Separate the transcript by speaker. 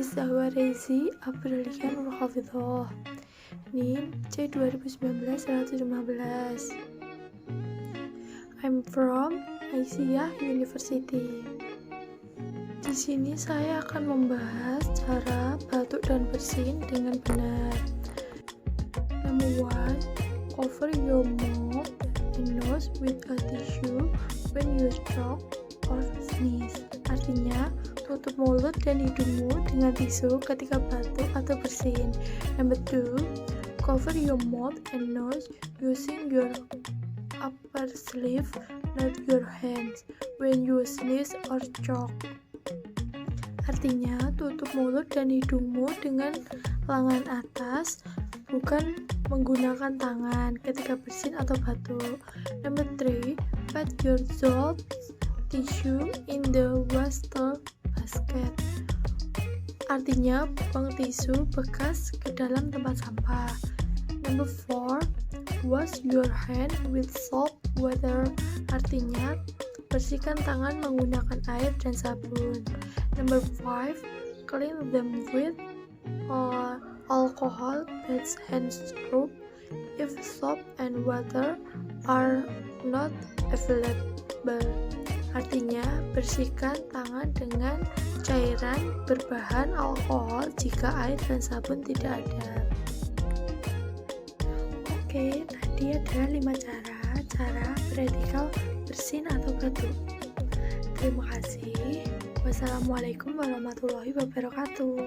Speaker 1: Miftahul Rezi Abralian Nurhafidhoh. NIM C 2019-115. I'm from Aisyah University. Di sini saya akan membahas cara batuk dan bersin dengan benar. Number 1, cover your mouth and nose with a tissue when you choke or sneeze. Artinya, tutup mulut dan hidungmu dengan tisu ketika batuk atau bersin. Number 2, cover your mouth and nose using your upper sleeve, not your hands, when you sneeze or choke. Artinya, tutup mulut dan hidungmu dengan lengan atas, bukan menggunakan tangan ketika bersin atau batuk. Number 3, put your soft tissue in the waste basket. Artinya, buang tisu bekas ke dalam tempat sampah. Number 4, wash your hand with soap water. Artinya, bersihkan tangan menggunakan air dan sabun. Number 5, clean them with alcohol-based hand scrub if soap and water are not available. Artinya, bersihkan tangan dengan cairan berbahan alkohol jika air dan sabun tidak ada. Oke, tadi ada 5 cara beretikal bersin atau batuk. Terima kasih. Wassalamualaikum warahmatullahi wabarakatuh.